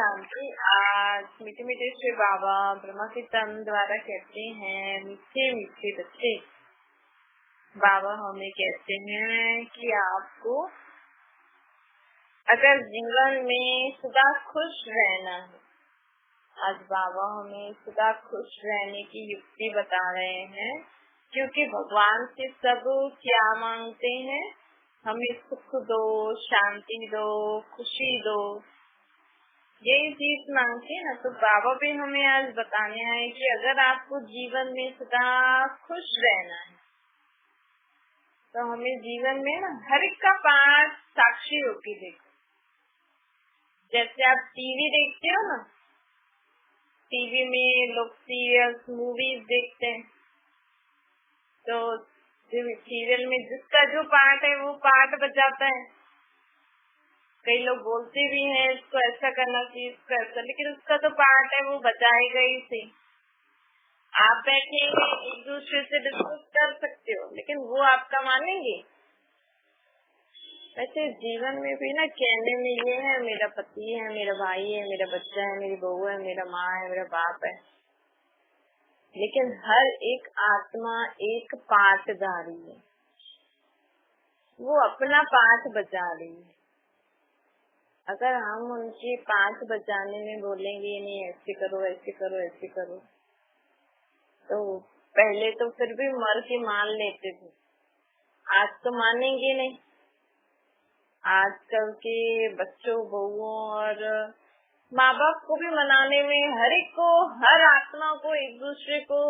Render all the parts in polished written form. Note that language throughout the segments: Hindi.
शांति। आज मीठे मीठे श्री बाबा ब्रह्मा के तन द्वारा कहते हैं, मीठे मीठे बच्चे, बाबा हमें कहते हैं कि आपको अगर जीवन में सदा खुश रहना है, आज बाबा हमें सदा खुश रहने की युक्ति बता रहे हैं, क्योंकि भगवान से सब क्या मांगते हैं, हमें सुख दो, शांति दो, खुशी दो, यही चीज मांगते हैं ना। तो बाबा भी हमें आज बताने आए कि अगर आपको जीवन में सदा खुश रहना है, तो हमें जीवन में ना हर एक का पाठ साक्षी होके देखो। जैसे आप टीवी देखते हो ना, टीवी में लोग सीरियल्स मूवीज देखते हैं, तो सीरियल में जिसका जो पार्ट है वो पार्ट बजाता है। कई लोग बोलते भी हैं इसको ऐसा करना चाहिए, इसको ऐसा, लेकिन उसका तो पार्ट है वो बजाएगा ही सही। आप बैठे एक दूसरे से डिस्कस कर सकते हो, लेकिन वो आपका मानेंगे? वैसे जीवन में भी ना कहने में ये है, मेरा पति है, मेरा भाई है, मेरा बच्चा है, मेरी बहू है, मेरा माँ है, मेरा बाप है, लेकिन हर एक आत्मा एक पाठधारी है, वो अपना पाठ बजा रही है। अगर हम उनके पाठ बजाने में बोलेंगे नहीं ऐसे करो, ऐसे करो, ऐसे करो, तो पहले तो फिर भी मर के मान लेते थे, आज तो मानेंगे नहीं। आजकल के बच्चों, बहुओं और माँ बाप को भी मनाने में हर एक को, हर आत्मा को, एक दूसरे को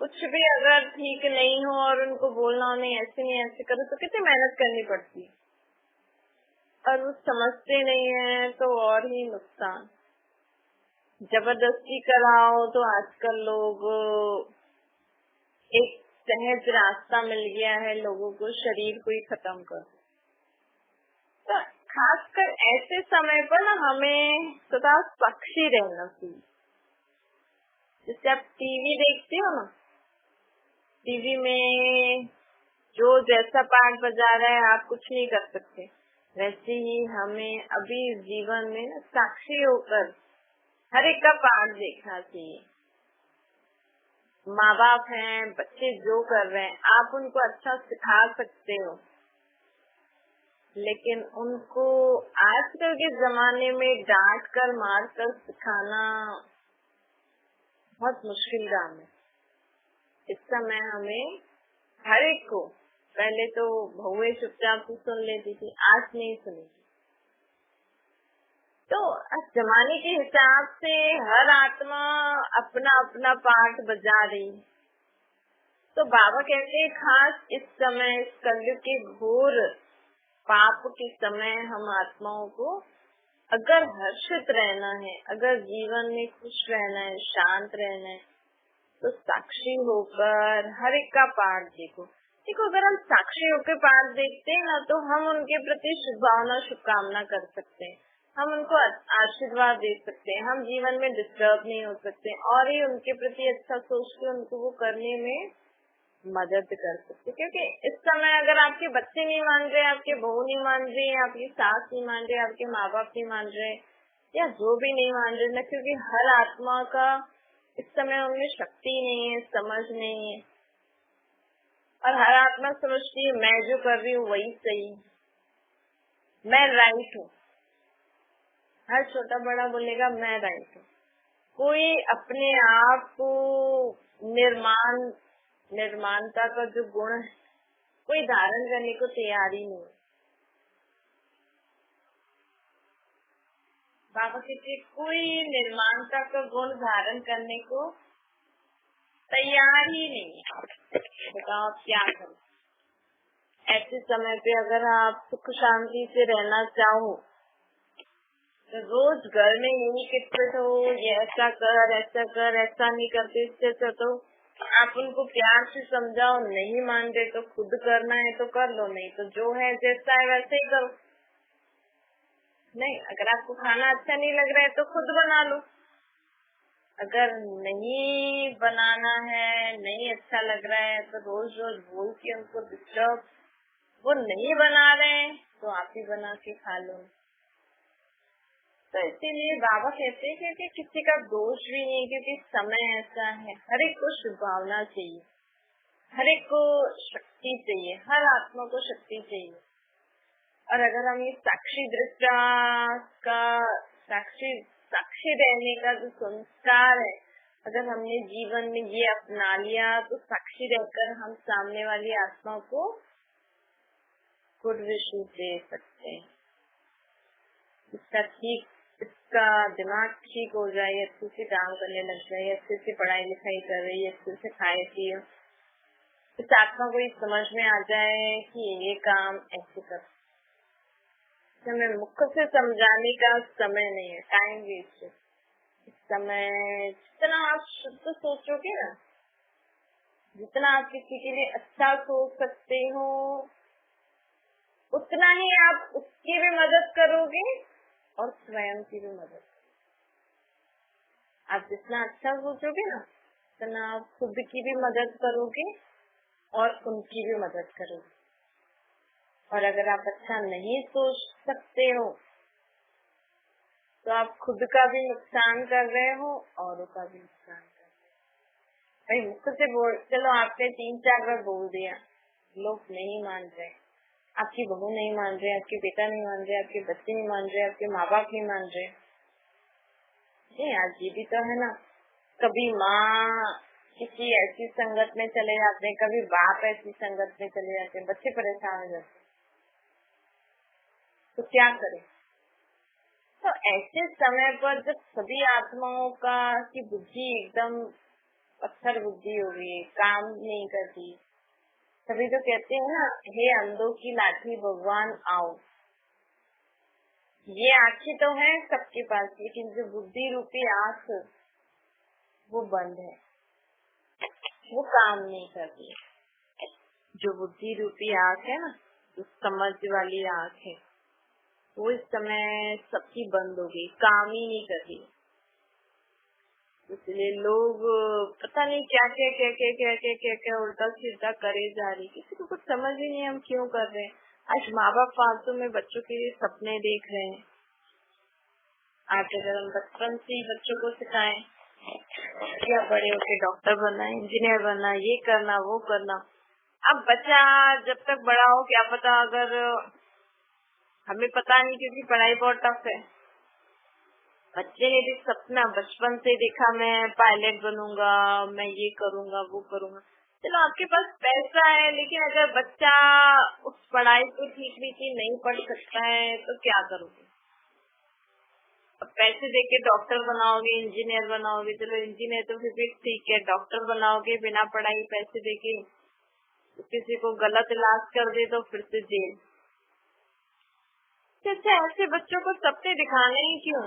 कुछ भी अगर ठीक नहीं हो और उनको बोलना नहीं ऐसे नहीं ऐसे करो, तो कितनी मेहनत करनी पड़ती है, और वो समझते नहीं है तो और ही नुकसान। जबरदस्ती कराओ तो आजकल लोग, एक सहज रास्ता मिल गया है लोगों को, शरीर को ही खत्म कर। तो खासकर ऐसे समय पर ना हमें सदा साक्षी रहना चाहिए। जैसे आप टीवी देखते हो ना, टीवी में जो जैसा पाठ बजा रहा है आप कुछ नहीं कर सकते, वैसे ही हमें अभी जीवन में ना साक्षी होकर हर एक का पाठ देखना चाहिए। माँ बाप हैं, बच्चे जो कर रहे हैं आप उनको अच्छा सिखा सकते हो, लेकिन उनको आजकल के जमाने में डांट कर मार कर सिखाना बहुत मुश्किल काम है। इस समय हमें हर एक को, पहले तो बहुएं चुपचाप से सुन लेती थी, आज नहीं सुनेगी। तो जमाने के हिसाब से हर आत्मा अपना अपना पाठ बजा रही है। तो बाबा कहते हैं खास इस समय, इस कलयुग के घोर पाप के समय हम आत्माओं को अगर हर्षित रहना है, अगर जीवन में खुश रहना है, शांत रहना है, तो साक्षी होकर हर एक का पाठ देखो। देखो, अगर हम साक्षी होकर पाठ देखते हैं ना, तो हम उनके प्रति शुभभावना, शुभकामना कर सकते हैं, हम उनको आशीर्वाद दे सकते हैं, हम जीवन में डिस्टर्ब नहीं हो सकते, और ही उनके प्रति अच्छा सोच के उनको वो करने में मदद कर सकते। क्योंकि इस समय अगर आपके बच्चे नहीं मान रहे, आपके बहू नहीं मान रही, आपकी सास नहीं मान रहे, आपके माँ बाप नहीं मान रहे, या जो भी नहीं मान रहे ना, क्योंकि हर आत्मा का इस समय उनमें शक्ति नहीं है, समझ नहीं है, और हर आत्मा समझती है मैं जो कर रही हूँ वही सही, मैं राइट हूँ। हर छोटा बड़ा बोलेगा मैं राइट हूँ। कोई अपने आप को निर्माणता का जो गुण है कोई धारण करने को तैयार ही नहीं। बाबा कहते कोई निर्माणता का गुण धारण करने को तैयार ही नहीं है। बताओ आप क्या करें? ऐसे समय पे अगर आप सुख शांति से रहना चाहो, तो रोज घर में यही किटपिट हो, ये ऐसा कर, ऐसा कर, ऐसा नहीं करते, इससे अच्छा तो आप उनको प्यार से समझाओ, नहीं मान रहे तो खुद करना है तो कर लो, नहीं तो जो है जैसा है वैसे ही करो। नहीं, अगर आपको खाना अच्छा नहीं लग रहा है तो खुद बना लो। अगर नहीं बनाना है, नहीं अच्छा लग रहा है, तो रोज रोज बोल के उनको डिस्टर्ब, वो नहीं बना रहे हैं तो आप ही बना के खा लो। तो इसीलिए बाबा कहते हैं कि किसी का दोष भी नहीं, क्योंकि समय ऐसा है, हर एक को शुभभावना चाहिए, हर एक को शक्ति चाहिए, हर आत्मा को शक्ति चाहिए। और अगर हम ये साक्षी दृष्टा का साक्षी रहने का जो संस्कार है, अगर हमने जीवन में ये अपना लिया, तो साक्षी रहकर हम सामने वाली आत्मा को गुड विशेष दे सकते हैं। इसका दिमाग ठीक हो जाए, अच्छे से काम करने लग जाए, अच्छे से पढ़ाई लिखाई कर रही है, अच्छे से खाए पिए, इस आत्मा को समझ में आ जाए कि ये काम ऐसे कर। हमें मुख से समझाने का समय नहीं है, टाइम वेस्ट है। इस समय जितना आप शुद्ध सोचोगे ना, जितना आप किसी के लिए अच्छा सोच सकते हो, उतना ही आप उसकी भी मदद करोगे और स्वयं की भी मदद। आप जितना अच्छा सोचोगे ना, उतना आप खुद की भी मदद करोगे और उनकी भी मदद करोगे। और अगर आप अच्छा नहीं सोच सकते हो, तो आप खुद का भी नुकसान कर रहे हो, औरों का भी नुकसान कर रहे हो। भाई मुख से बोल, चलो आपने 3-4 बार बोल दिया, लोग नहीं मान रहे, आपकी बहू नहीं मान रहे, आपके बेटा नहीं मान रहे, आपके बच्चे नहीं मान रहे, आपके माँ बाप नहीं मान रहे। नहीं, आज ये भी तो है ना, कभी माँ किसी ऐसी संगत में चले जाते हैं, कभी बाप ऐसी संगत में चले जाते हैं, बच्चे परेशान हो जाते हैं, तो क्या करें? तो ऐसे समय पर जब सभी आत्माओं की बुद्धि एकदम पत्थर बुद्धि हो गई, काम नहीं करती, सभी तो कहते हैं ना, हे अंधों की लाठी भगवान आओ। ये आँखें तो है सबके पास, लेकिन जो बुद्धि रूपी आँख वो बंद है, वो काम नहीं करती। जो बुद्धि रूपी आँख है ना, जो समझ वाली आँख है, वो इस समय सबकी बंद हो गई, काम ही नहीं कर रही। इसलिए लोग पता नहीं क्या क्या क्या क्या क्या क्या क्या क्या उल्टा सीधा करे जा रही, किसी को कुछ समझ ही नहीं हम क्यों कर रहे हैं। आज माँ बाप फालतू में बच्चों के लिए सपने देख रहे हैं। आज अगर हम बचपन से ही बच्चों को सिखाएं क्या बड़े होके डॉक्टर बनना, इंजीनियर बनना, ये करना वो करना, अब बच्चा जब तक बड़ा हो क्या पता, अगर हमें पता नहीं, क्योंकि पढ़ाई बहुत टफ है। बच्चे ने भी सपना बचपन से देखा, मैं पायलट बनूंगा, मैं ये करूंगा वो करूंगा। चलो आपके पास पैसा है, लेकिन अगर बच्चा उस पढ़ाई को ठीक नहीं पढ़ सकता है तो क्या करोगे? अब पैसे देके डॉक्टर बनाओगे, इंजीनियर बनाओगे, चलो इंजीनियर तो फिर भी ठीक है, डॉक्टर बनाओगे बिना पढ़ाई पैसे देके, तो किसी को गलत इलाज कर दे तो फिर से जेल। अच्छा, ऐसे बच्चों को सपने दिखाने ही क्यों?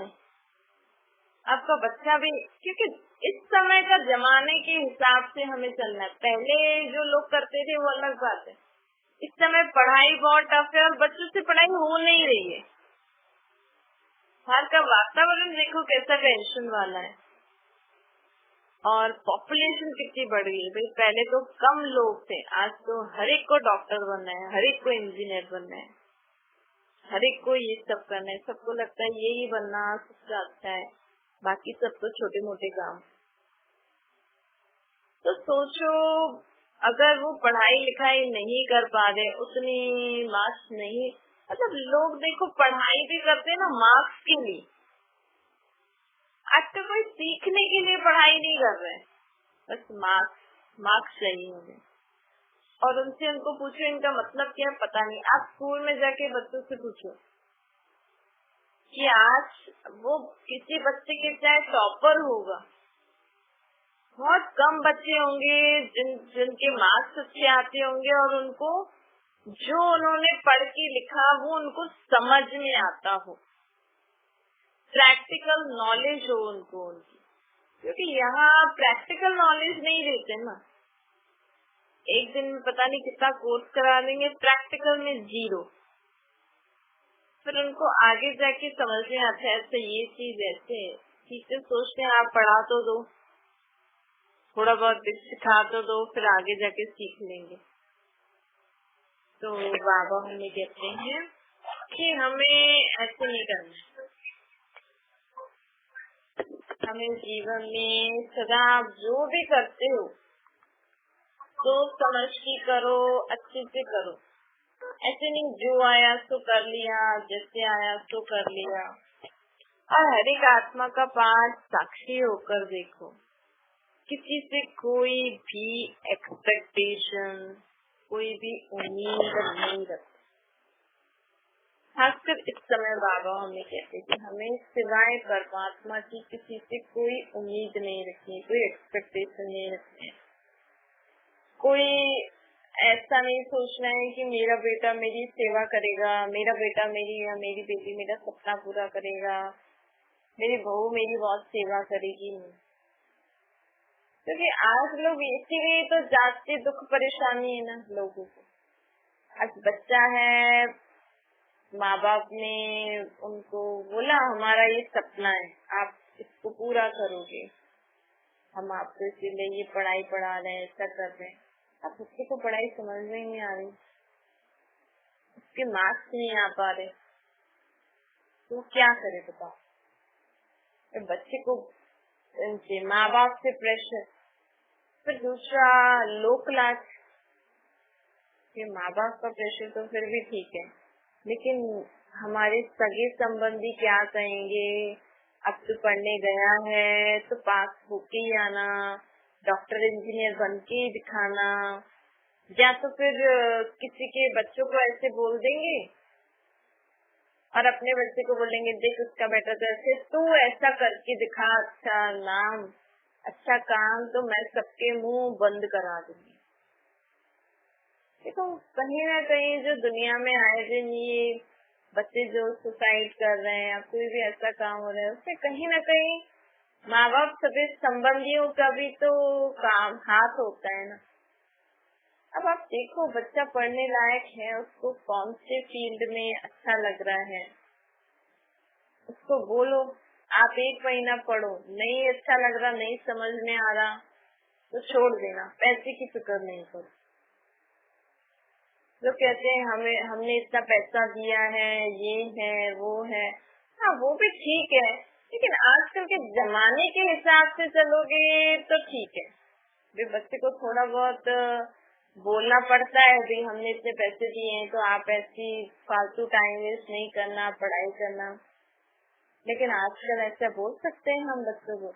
आपका बच्चा भी, क्योंकि इस समय का जमाने के हिसाब से हमें चलना है। पहले जो लोग करते थे वो अलग बात है। इस समय पढ़ाई बहुत टफ है और बच्चों से पढ़ाई हो नहीं रही है। बाहर का वातावरण देखो कैसा टेंशन वाला है, और पॉपुलेशन कितनी बढ़ गई है। भाई पहले तो कम लोग थे, आज तो हर एक को डॉक्टर बनना है, हर एक को इंजीनियर बनना है, हर एक को ये सब करना है। सबको लगता है यही बनना सबसे अच्छा है, बाकी सब तो छोटे मोटे काम। तो सोचो, अगर वो पढ़ाई लिखाई नहीं कर पा रहे, उतनी मार्क्स नहीं, मतलब लोग देखो पढ़ाई भी करते ना मार्क्स के लिए। आज तो कोई सीखने के लिए पढ़ाई नहीं कर रहे, बस मार्क्स चाहिए मुझे। और उनको पूछो इनका मतलब क्या है, पता नहीं। आप स्कूल में जाके बच्चों से पूछो कि आज वो किसी बच्चे के चाहे टॉपर होगा, बहुत कम बच्चे होंगे जिनके मार्क्स अच्छे आते होंगे और उनको जो उन्होंने पढ़ के लिखा वो उनको समझ में आता हो, प्रैक्टिकल नॉलेज हो उनको उनकी। क्योंकि यहाँ प्रैक्टिकल नॉलेज नहीं देते ना, एक दिन में पता नहीं कितना कोर्स करा देंगे, प्रैक्टिकल में 0। फिर उनको आगे जाके समझ में आता है, ऐसे ये चीज ऐसे। टीचर सोचते हैं आप पढ़ा तो दो, थोड़ा बहुत सिखा तो दो, फिर आगे जाके सीख लेंगे। तो बाबा हमें कहते हैं कि हमें ऐसे नहीं करना, में जीवन में सदा आप जो भी करते हो सोच समझ के करो, अच्छे से करो। ऐसे नहीं जो आया सो कर लिया, जैसे आया सो कर लिया। और हर एक आत्मा का पाठ साक्षी होकर देखो, किसी से कोई भी एक्सपेक्टेशन, कोई भी उम्मीद नहीं रखते। खासकर इस समय बाबा हमें कहते कि हमें सिवाय परमात्मा की किसी से कोई उम्मीद नहीं रखनी, कोई एक्सपेक्टेशन नहीं रखनी। कोई ऐसा नहीं सोचना है कि मेरा बेटा मेरी सेवा करेगा, मेरा बेटा मेरी या मेरी बेटी मेरा सपना पूरा करेगा, मेरी बहू मेरी बहुत सेवा करेगी। क्योंकि आज लोग इसीलिए तो जाती दुख परेशानी है ना लोगों को। आज बच्चा है, माँ बाप ने उनको बोला हमारा ये सपना है, आप इसको पूरा करोगे, हम आपको इसीलिए ये पढ़ाई पढ़ा रहे हैं, ऐसा कर रहे हैं। अब बच्चे को पढ़ाई समझ में ही नहीं आ रही, उसके मार्क्स नहीं आ पा रहे, तो क्या करे बताओ। बच्चे को माँ बाप से प्रेशर, फिर दूसरा लोक लाज। ये माँ बाप का प्रेशर तो फिर भी ठीक है, लेकिन हमारे सगे संबंधी क्या कहेंगे, अब तो पढ़ने गया है तो पास होके ही आना, डॉक्टर इंजीनियर बन के ही दिखाना। या तो फिर किसी के बच्चों को ऐसे बोल देंगे और अपने बच्चे को बोलेंगे देख उसका बेटा तो ऐसे, तू ऐसा करके दिखा, अच्छा नाम अच्छा काम तो मैं सबके मुंह बंद करा दूंगी। देखो कहीं ना कहीं जो दुनिया में आए दिन ये बच्चे जो सुसाइड कर रहे हैं या कोई भी ऐसा काम हो रहा है, उससे कहीं ना कहीं माँ बाप सभी संबंधियों का भी तो काम हाथ होता है ना। अब आप देखो बच्चा पढ़ने लायक है, उसको कौन से फील्ड में अच्छा लग रहा है, उसको बोलो आप 1 महीना पढ़ो, नहीं अच्छा लग रहा, नहीं समझ में आ रहा तो छोड़ देना, पैसे की फिक्र नहीं करो। जो कहते हैं हमने इतना पैसा दिया है, ये है वो है, हाँ वो भी ठीक है, लेकिन आजकल के जमाने के हिसाब से चलोगे तो ठीक है। भी बच्चे को थोड़ा बहुत बोलना पड़ता है, भी हमने इतने पैसे दिए हैं तो आप ऐसी फालतू टाइम वेस्ट नहीं करना, पढ़ाई करना। लेकिन आजकल ऐसा बोल सकते हैं हम बच्चों को?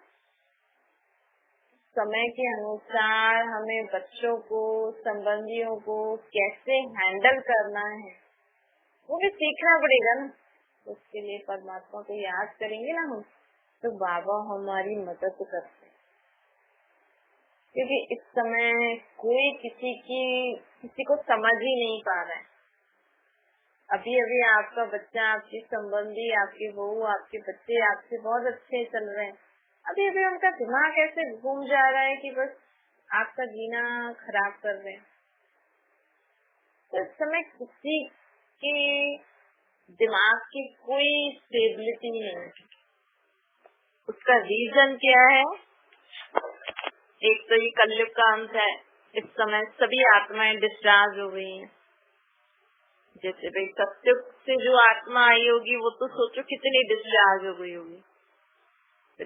समय के अनुसार हमें बच्चों को, संबंधियों को कैसे हैंडल करना है वो भी सीखना पड़ेगा ना। उसके लिए परमात्मा को याद करेंगे ना हम, तो बाबा हमारी मदद करते हैं। क्योंकि इस समय कोई किसी को समझ ही नहीं पा रहा है। अभी अभी आपका बच्चा, आपकी संबंधी, आपकी बहू, आपके बच्चे आपसे बहुत अच्छे चल रहे हैं, अभी अभी उनका दिमाग ऐसे घूम जा रहा है कि बस आपका जीना खराब कर रहे हैं। तो इस समय किसी के दिमाग की कोई स्टेबिलिटी नहीं है। उसका रीजन क्या है? एक तो ये कलयुग का अंत है, इस समय सभी आत्माएं डिस्चार्ज हो गई हैं। जैसे भाई सत्युग से जो आत्मा आई होगी वो तो सोचो कितनी डिस्चार्ज हो गई होगी।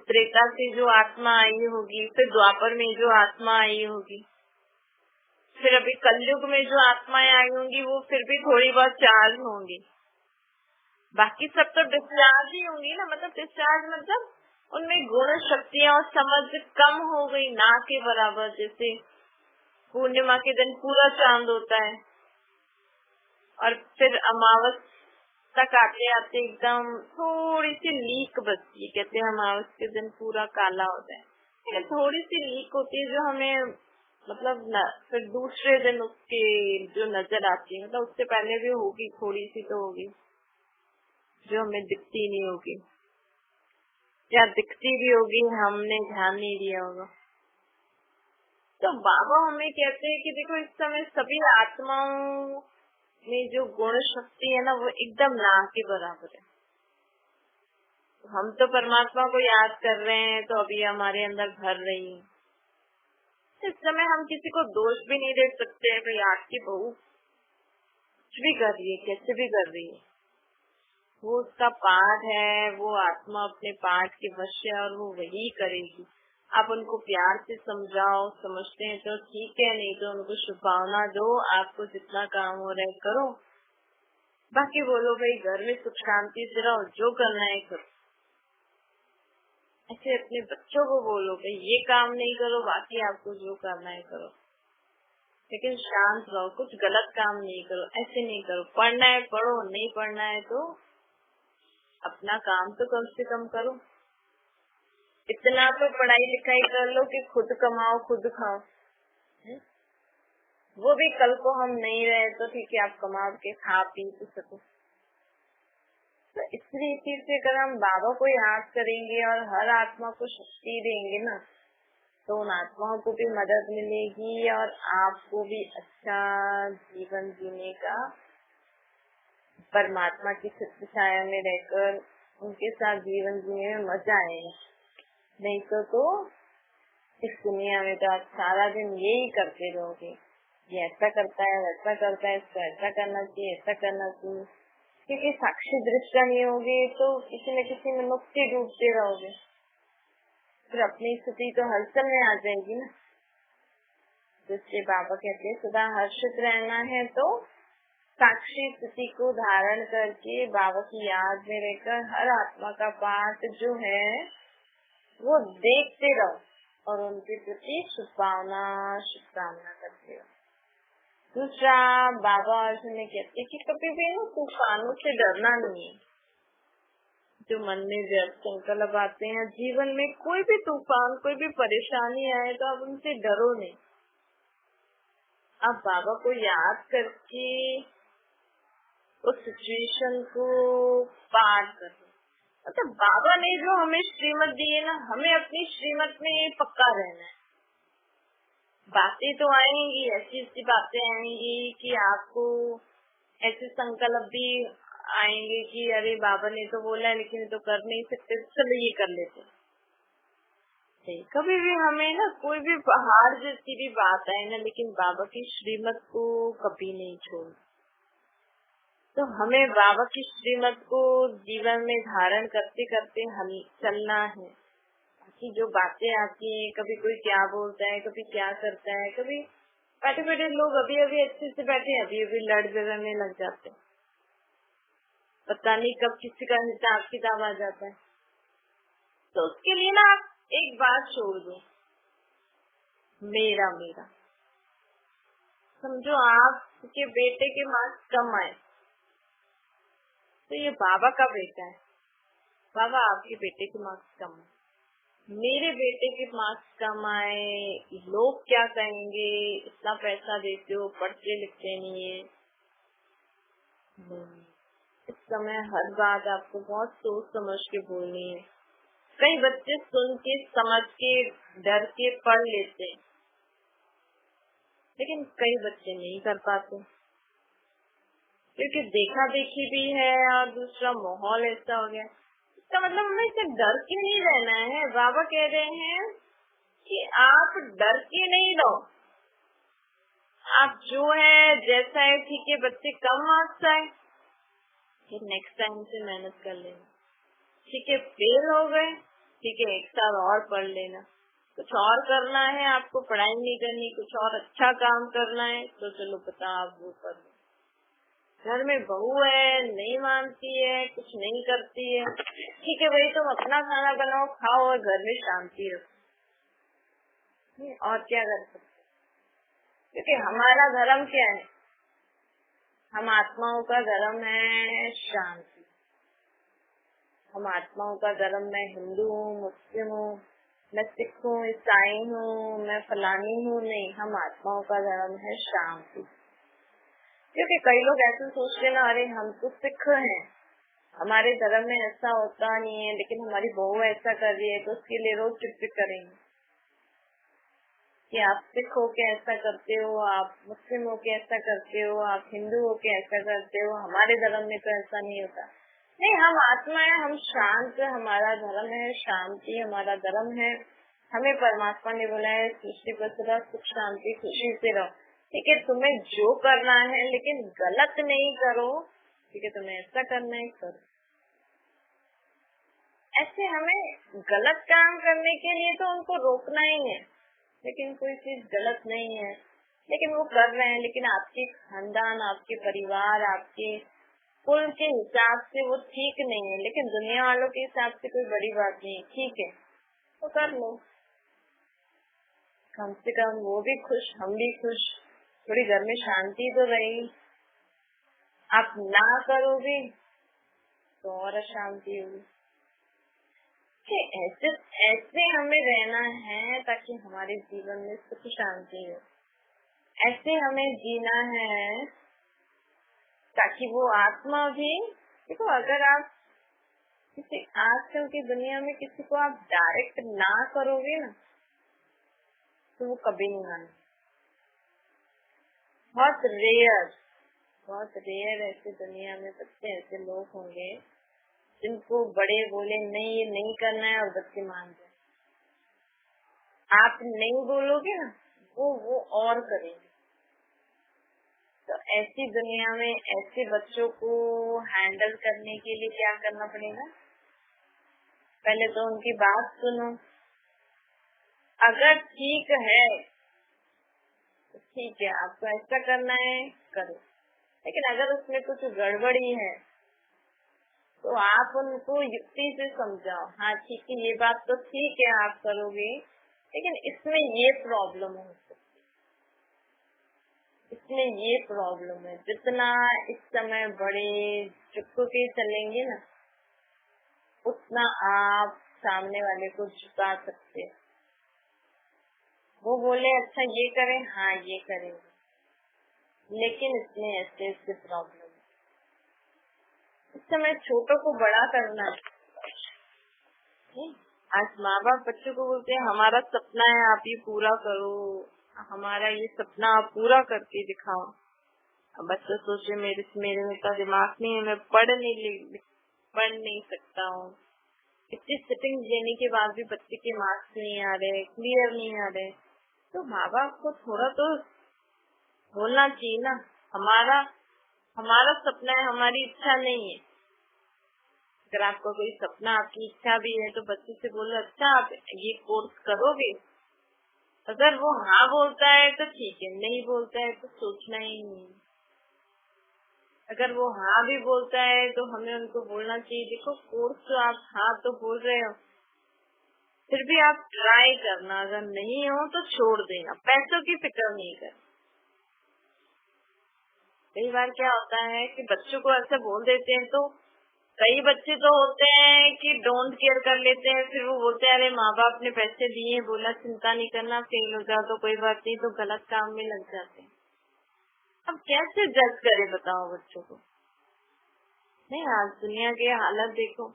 त्रेता से जो आत्मा आई होगी, फिर द्वापर में जो आत्मा आई होगी, फिर अभी कलयुग में जो आत्माएं आई होंगी वो फिर भी थोड़ी बहुत चार्ज होंगी, बाकी सब तो डिस्चार्ज ही होंगी ना। मतलब डिस्चार्ज मतलब उनमें गुण शक्तियाँ और समझ कम हो गई, ना के बराबर। जैसे पूर्णिमा के दिन पूरा चांद होता है और फिर अमावस तक आते आते एकदम थोड़ी सी लीक बचती है, कहते हैं अमावस के दिन पूरा काला होता है, लेकिन थोड़ी सी लीक होती है जो हमें मतलब फिर दूसरे दिन उसके जो नजर आती है, मतलब उससे पहले भी होगी, थोड़ी सी तो होगी जो हमें दिखती नहीं होगी, या दिखती भी होगी हमने ध्यान नहीं दिया होगा। तो बाबा हमें कहते हैं कि देखो इस समय सभी आत्माओं में जो गुण शक्ति है ना वो एकदम ना के बराबर है। हम तो परमात्मा को याद कर रहे हैं तो अभी हमारे अंदर भर रही है। इस समय हम किसी को दोष भी नहीं दे सकते हैं, भाई आपकी बहू कुछ भी कर रही है, कैसे भी कर रही है, वो उसका पाठ है, वो आत्मा अपने पाठ के वश है और वो वही करेगी। आप उनको प्यार से समझाओ, समझते हैं तो ठीक है, नहीं तो उनको शुभकामना दो, आपको जितना काम हो रहा है करो, बाकी बोलो भाई घर में सुख शांति से रहो, जो करना है करो। ऐसे अपने बच्चों को बोलो भाई ये काम नहीं करो, बाकी आपको जो करना है करो, लेकिन शांत रहो, कुछ गलत काम नहीं करो, ऐसे नहीं करो। पढ़ना है पढ़ो, नहीं पढ़ना है तो अपना काम तो कम से कम करो। इतना तो पढ़ाई लिखाई कर लो कि खुद कमाओ खुद खाओ। वो भी कल को हम नहीं रहे तो ठीक है, आप कमा के खा पी तो सको। तो इस रीति से अगर हम बाबा को याद करेंगे और हर आत्मा को शक्ति देंगे ना, तो उन आत्माओं को भी मदद मिलेगी और आपको भी अच्छा जीवन जीने का, परमात्मा की छत्र छाया में रहकर उनके साथ जीवन जीने में मजा आएगा। नहीं तो इस दुनिया में तो आप सारा दिन यही करते रहोगे, ये ऐसा करता है वैसा करता है, इसको ऐसा करना चाहिए ऐसा करना चाहिए, क्योंकि साक्षी दृष्टि नहीं होगी तो किसी न किसी में मुक्ति डूबते रहोगे, फिर अपनी स्थिति तो हलचल में आ जाएगी ना। जिससे बाबा कहते हैं सदा हर्षित रहना है तो साक्षी स्थिति को धारण करके बाबा की याद में रहकर हर आत्मा का पाठ जो है वो देखते रहो और उनके प्रति शुभकामना शुभकामना करते रहो। दूसरा, बाबा अर्जुन ने कहते कि कभी भी ना तूफानों से डरना नहीं है। जो मन में व्यर्थ संकल्प आते हैं, जीवन में कोई भी तूफान कोई भी परेशानी आए तो आप उनसे डरो नहीं। आप बाबा को याद करके उस सिचुएशन को पार करो। मतलब बाबा ने जो हमें श्रीमत दी है ना, हमें अपनी श्रीमत में पक्का रहना है। बातें तो आएंगी, ऐसी ऐसी बातें आएंगी कि आपको ऐसे संकल्प भी आएंगे कि अरे बाबा ने तो बोला है लेकिन तो कर नहीं सकते, चलो ये कर लेते। कभी भी हमें ना कोई भी पहाड़ जैसी भी बात आए ना, लेकिन बाबा की श्रीमत को कभी नहीं छोड़। तो हमें बाबा की श्रीमत को जीवन में धारण करते करते हम चलना है। बाकी जो बातें आती हैं, कभी कोई क्या बोलता है, कभी क्या करता है, कभी बैठे बैठे लोग अभी अभी अच्छे से बैठे अभी अभी लड़ झगड़ने लग जाते हैं, पता नहीं कब किसी का हिसाब किताब आ जाता है। तो उसके लिए ना आप एक बात छोड़ दो, मेरा मेरा। समझो आपके बेटे के मार्क्स कम आए तो ये बाबा का बेटा है, बाबा आपके बेटे के मार्क्स कम आए, मेरे बेटे के मार्क्स कम आए, लोग क्या कहेंगे, इतना पैसा देते हो पढ़ते लिखते नहीं है। इस समय हर बात आपको बहुत सोच समझ के बोलनी है। कई बच्चे सुन के समझ के डर के पढ़ लेते, लेकिन कई बच्चे नहीं कर पाते क्योंकि देखा देखी भी है और दूसरा माहौल ऐसा हो गया। इसका मतलब हमें इसे डर के नहीं रहना है। बाबा कह रहे हैं कि आप डर के नहीं रहो, आप जो है जैसा है ठीक है, बच्चे कम मार्क्स आए फिर नेक्स्ट टाइम से मेहनत कर लेना, ठीक है फेल हो गए ठीक है एक साल और पढ़ लेना, कुछ और करना है आपको, पढ़ाई नहीं करनी, कुछ और अच्छा काम करना है तो चलो बता आप वो कर लो। घर में बहू है नहीं मानती है, कुछ नहीं करती है, ठीक है भाई तुम अपना खाना बनाओ खाओ और घर में शांति रखो, और क्या कर सकते। क्योंकि हमारा धर्म क्या है, हम आत्माओं का धर्म है शांति। हम आत्माओं का धर्म, मैं हिंदू हूँ मुस्लिम हूँ, मैं सिख हूँ ईसाई हूँ, मैं फलानी हूँ, नहीं, हम आत्माओं का धर्म है शांति। क्योंकि कई लोग ऐसे सोचते ना, अरे हम तो सिख हैं, हमारे धर्म में ऐसा होता नहीं है, लेकिन हमारी बहू ऐसा कर रही है तो उसके लिए रोज चिट करेंगे कि आप सिख हो के ऐसा करते हो, आप मुस्लिम हो के ऐसा करते हो, आप हिंदू हो के ऐसा करते हो, हमारे धर्म में तो ऐसा नहीं होता। नहीं, हम आत्मा है, हम शांत, हमारा धर्म है शांति, हमारा धर्म है। हमें परमात्मा ने बोला है सृष्टि पर सदा सुख शांति खुशी से रहो, ठीक है तुम्हें जो करना है लेकिन गलत नहीं करो, ठीक है तुम्हें ऐसा करना है करो, ऐसे हमें गलत काम करने के लिए तो उनको रोकना ही है, लेकिन कोई चीज गलत नहीं है लेकिन वो कर रहे हैं, लेकिन आपके खानदान, आपके परिवार, आपके कुल के हिसाब से वो ठीक नहीं है, लेकिन दुनिया वालों के हिसाब से कोई बड़ी बात नहीं है, ठीक है तो कर लो, कम से कम वो भी खुश, हम भी खुश, थोड़ी घर में शांति तो रहेगी। आप ना करोगे तो और अशांति होगी। कि ऐसे ऐसे हमें रहना है ताकि हमारे जीवन में सुख शांति हो, ऐसे हमें जीना है ताकि वो आत्मा भी, देखो अगर आप किसी आजकल की दुनिया में किसी को आप डायरेक्ट ना करोगे ना तो वो कभी नहीं माने। बहुत रेयर ऐसे दुनिया में बच्चे ऐसे लोग होंगे जिनको बड़े बोले नहीं ये नहीं करना है और बच्चे मान जाए। आप नहीं बोलोगे ना वो और करेंगे। तो ऐसी दुनिया में ऐसे बच्चों को हैंडल करने के लिए क्या करना पड़ेगा? पहले तो उनकी बात सुनो, अगर ठीक है तो ठीक है, आपको ऐसा करना है करो, लेकिन अगर उसमें कुछ गड़बड़ी है तो आप उनको युक्ति से समझाओ, हाँ ठीक है ये बात तो ठीक है आप करोगे, लेकिन इसमें ये प्रॉब्लम हो सकती है, इसमें ये प्रॉब्लम है। जितना इस समय बड़े चुप के चलेंगे ना उतना आप सामने वाले को झुका सकते हैं। वो बोले अच्छा ये करें, हाँ ये करेंगे, लेकिन इसमें ऐसे ऐसे प्रॉब्लम है। इस समय छोटों को बड़ा करना है। आज माँ बाप बच्चों को बोलते हैं हमारा सपना है आप ये पूरा करो, हमारा ये सपना आप पूरा करके दिखाओ। अब बच्चा सोचे मेरे में इतना दिमाग नहीं है, मैं पढ़ नहीं सकता हूँ। इतनी सिटिंग देने के बाद भी बच्चे के मार्क्स नहीं आ रहे, क्लियर नहीं आ रहे, तो माँ बाप को थोड़ा तो बोलना चाहिए ना, हमारा सपना है, हमारी इच्छा नहीं है। अगर आपका कोई सपना, आपकी इच्छा भी है तो बच्चे से बोलो अच्छा आप ये कोर्स करोगे। अगर वो हाँ बोलता है तो ठीक है, नहीं बोलता है तो सोचना ही नहीं। अगर वो हाँ भी बोलता है तो हमें उनको बोलना चाहिए देखो कोर्स तो आप हाँ तो बोल रहे हो, फिर भी आप ट्राई करना, अगर नहीं हो तो छोड़ देना, पैसों की फिक्र नहीं कर। कई बार क्या होता है कि बच्चों को ऐसे बोल देते हैं तो कई बच्चे तो होते हैं कि डोंट केयर कर लेते हैं, फिर वो बोलते हैं अरे माँ बाप ने पैसे दिए, बोला चिंता नहीं करना, फेल हो जाओ तो कोई बात नहीं, तो गलत काम में लग जाते हैं। अब कैसे जज करे बताओ बच्चों को? नहीं, आज दुनिया की हालत देखो,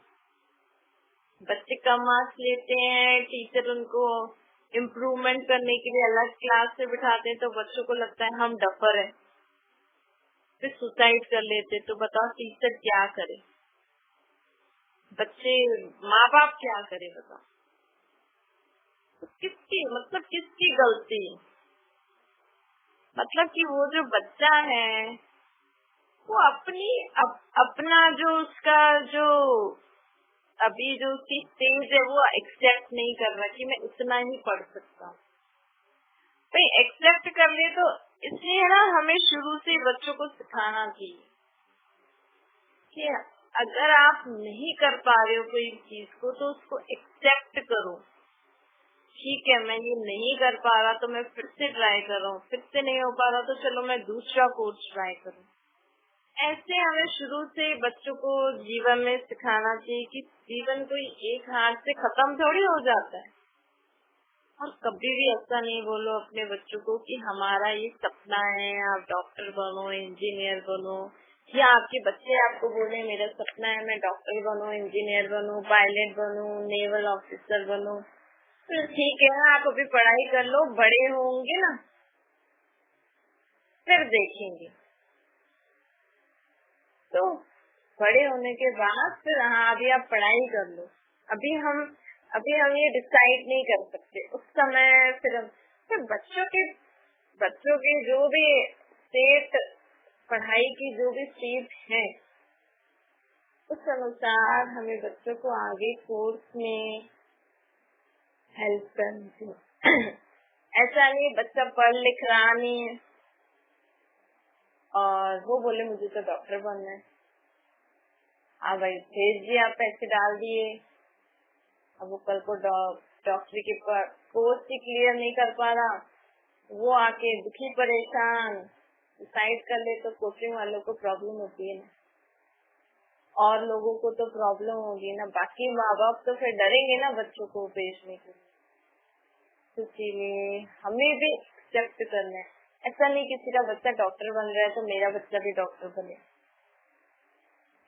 बच्चे कम मार्क्स लेते हैं, टीचर उनको इम्प्रूवमेंट करने के लिए अलग क्लास में बिठाते हैं, तो बच्चों को लगता है हम डफर है, फिर सुसाइड कर लेते। तो बताओ टीचर क्या करे, बच्चे माँ बाप क्या करे बताओ? तो किसकी गलती? मतलब कि वो जो बच्चा है वो अपना जो उसका जो अभी जो उसकी स्टेज है वो एक्सेप्ट नहीं कर रहा कि मैं इतना ही पढ़ सकता हूँ। भाई एक्सेप्ट कर ले तो इसलिए ना हमें शुरू से बच्चों को सिखाना चाहिए कि अगर आप नहीं कर पा रहे हो कोई चीज को तो उसको एक्सेप्ट करो, ठीक है मैं ये नहीं कर पा रहा तो मैं फिर से ट्राई कर रहा हूँ, फिर से नहीं हो पा रहा तो चलो मैं दूसरा कोर्स ट्राई करूँ। ऐसे हमें शुरू से बच्चों को जीवन में सिखाना चाहिए कि जीवन कोई एक हाथ से खत्म थोड़ी हो जाता है। और कभी भी ऐसा नहीं बोलो अपने बच्चों को कि हमारा ये सपना है आप डॉक्टर बनो, इंजीनियर बनो, या आपके बच्चे आपको बोले मेरा सपना है मैं डॉक्टर बनूं, इंजीनियर बनूं, पायलट बनूं, नेवल ऑफिसर बनूं। तो ठीक है आप अभी पढ़ाई कर लो, बड़े होंगे ना फिर देखेंगे। तो बड़े होने के बाद फिर हाँ अभी आप पढ़ाई कर लो, अभी हम ये डिसाइड नहीं कर सकते उस समय। फिर बच्चों के जो भी स्टेट पढ़ाई की जो भी स्टेज है उस अनुसार हमें बच्चों को आगे कोर्स में हेल्प करनी चाहिए। ऐसा नहीं बच्चा पढ़ लिख रहा नहीं है और वो बोले मुझे तो डॉक्टर बनना है, हाँ भाई भेज दिया, पैसे डाल दिए, अब वो कल को डॉक्टरी के कोर्स ही क्लियर नहीं कर पा रहा, वो आके दुखी परेशान डिसाइड कर ले, तो कोचिंग वालों को प्रॉब्लम होती है ना, और लोगों को तो प्रॉब्लम होगी ना, बाकी माँ बाप तो फिर डरेंगे ना बच्चों को भेजने के लिए। इसीलिए हमें भी एक्सेप्ट करना है। ऐसा नहीं किसी का बच्चा डॉक्टर बन रहा है तो मेरा बच्चा भी डॉक्टर बने,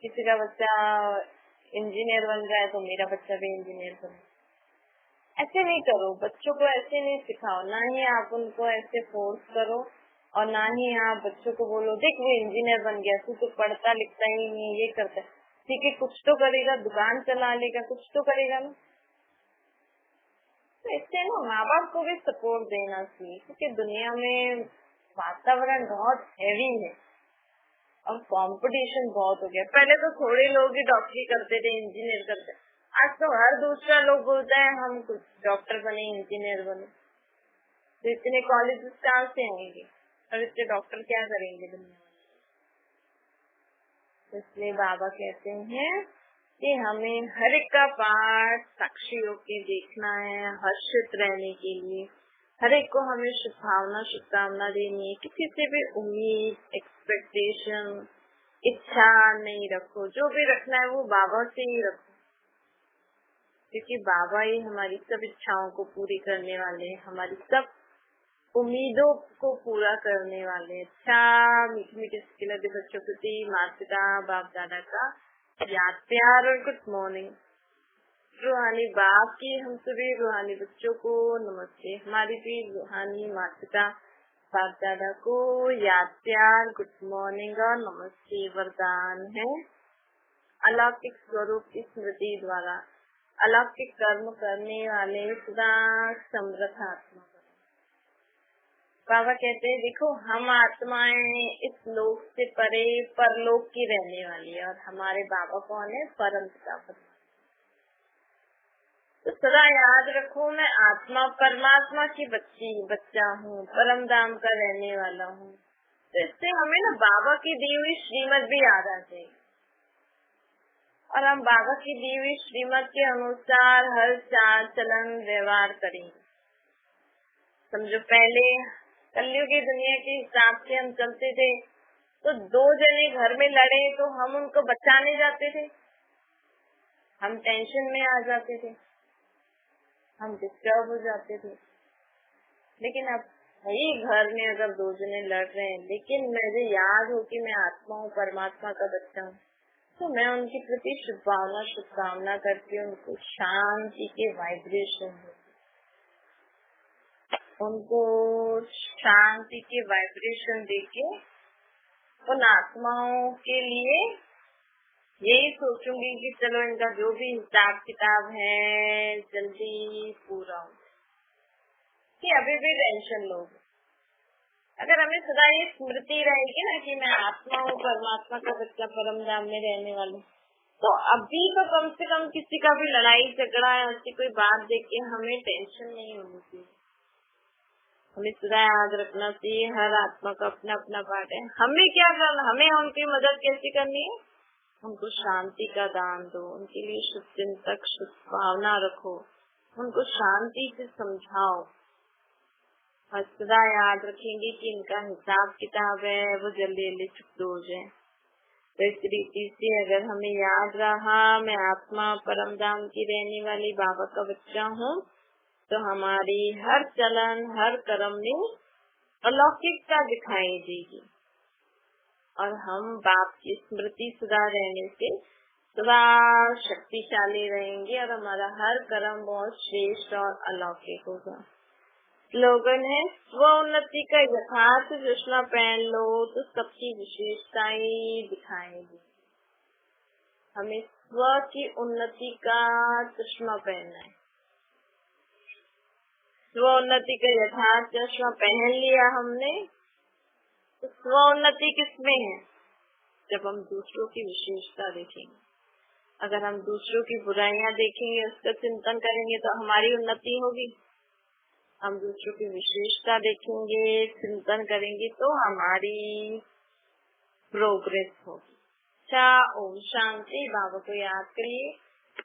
किसी का बच्चा इंजीनियर बन रहा है तो मेरा बच्चा भी इंजीनियर बने। ऐसे नहीं करो, बच्चों को ऐसे नहीं सिखाओ, ना ही आप उनको ऐसे फोर्स करो और ना ही आप बच्चों को बोलो देख वो इंजीनियर बन गया, तू तो पढ़ता लिखता ही नहीं, ये करता है, ठीक है कुछ तो करेगा, दुकान चला लेगा, कुछ तो करेगा ना। तो इससे ना माँ बाप को भी सपोर्ट देना चाहिए, क्योंकि दुनिया में वातावरण बहुत हैवी है और कंपटीशन बहुत हो गया। पहले तो थोड़े लोग ही डॉक्टरी करते थे, इंजीनियर करते, आज तो हर दूसरा लोग बोलता है हम कुछ डॉक्टर बने, इंजीनियर बने। तो इतने कॉलेजेस कहाँ से आएंगे और इतने डॉक्टर क्या करेंगे दुनिया में। इसलिए बाबा कहते हैं कि हमें हर एक का पाठ साक्षी होके देखना है, हर्षित रहने के लिए हर एक को हमें शुभकामना देनी है। किसी से भी उम्मीद, एक्सपेक्टेशन, इच्छा नहीं रखो, जो भी रखना है वो बाबा से ही रखो, क्योंकि बाबा ही हमारी सब इच्छाओं को पूरी करने वाले हैं, हमारी सब उम्मीदों को पूरा करने वाले। अच्छा मीठी मीठी इसके लगे बच्चों के प्रति माता पिता बाप दादा का याद प्यार और गुड मॉर्निंग। रूहानी बाप की हम सभी रूहानी बच्चों को नमस्ते। हमारी भी रूहानी माता पिता बाप दादा को याद प्यार गुड मॉर्निंग और नमस्ते वरदान है। अलौकिक स्वरूप की स्मृति द्वारा अलौकिक कर्म करने वाले सदा समर्थ आत्मा। बाबा कहते हैं देखो हम आत्माएं इस लोक से परे परलोक की रहने वाली है और हमारे बाबा कौन है? परम पिता। तो सदा याद रखो मैं आत्मा परमात्मा की बच्चा हूँ, परम धाम का रहने वाला हूँ। तो इससे हमें ना बाबा की दी हुई श्रीमत भी याद आ जाएगी और हम बाबा की दी हुई श्रीमत के अनुसार हर चाल चलन व्यवहार करेंगे। समझो पहले कलयुग की दुनिया के हिसाब से हम चलते थे तो दो जने घर में लड़े तो हम उनको बचाने जाते थे, हम टेंशन में आ जाते थे, हम डिस्टर्ब हो जाते थे। लेकिन अब वही घर में अगर दो जने लड़ रहे हैं लेकिन मुझे याद हो कि मैं आत्मा हूँ, परमात्मा का बच्चा हूँ, तो मैं उनके प्रति शुभकामना करती हूँ, उनको शांति के वाइब्रेशन उनको शांति के वाइब्रेशन देके उन आत्माओं के लिए यही सोचूंगी कि चलो इनका जो भी हिसाब किताब है जल्दी पूरा हो, कि अभी भी टेंशन लोग। अगर हमें सदा ये स्मृति रहेगी ना कि मैं आत्मा हूँ, परमात्मा का बच्चा, परम धाम में रहने वाला, तो अभी तो कम से कम किसी का भी लड़ाई झगड़ा या ऐसी कोई बात देख के हमें टेंशन नहीं होनी चाहिए। हमें सदा याद रखना चाहिए हर आत्मा का अपना अपना पार्ट है। हमें क्या करना, हमें उनकी मदद कैसे करनी है? उनको शांति का दान दो, उनके लिए शुभ चिंतक शुभ भावना रखो, उनको शांति से समझाओ और सदा याद रखेंगे कि इनका हिसाब किताब है वो जल्दी जल्दी चुप हो जाए। तो इस रीति से अगर हमें याद रहा मैं आत्मा परम धाम की रहने वाली बाबा का बच्चा हूँ, तो हमारी हर चलन हर कर्म में अलौकिकता दिखाई देगी और हम बाप की स्मृति सदा रहने से सदा शक्तिशाली रहेंगे और हमारा हर कर्म बहुत श्रेष्ठ और अलौकिक होगा। स्लोगन है स्व उन्नति का यथार्थ चश्मा पहन लो तो सबकी विशेषताएं दिखाएंगी। हमें स्व की उन्नति का चश्मा पहनना है। स्व उन्नति का यथार्थ चश्मा पहन लिया हमने, तो स्व उन्नति किसमें है? जब हम दूसरों की विशेषता देखेंगे, अगर हम दूसरों की बुराइयां देखेंगे, उसका चिंतन करेंगे तो हमारी उन्नति होगी। हम दूसरों की विशेषता देखेंगे, चिंतन करेंगे तो हमारी प्रोग्रेस होगी। अच्छा, ओम शांति। बाबा को याद करिए।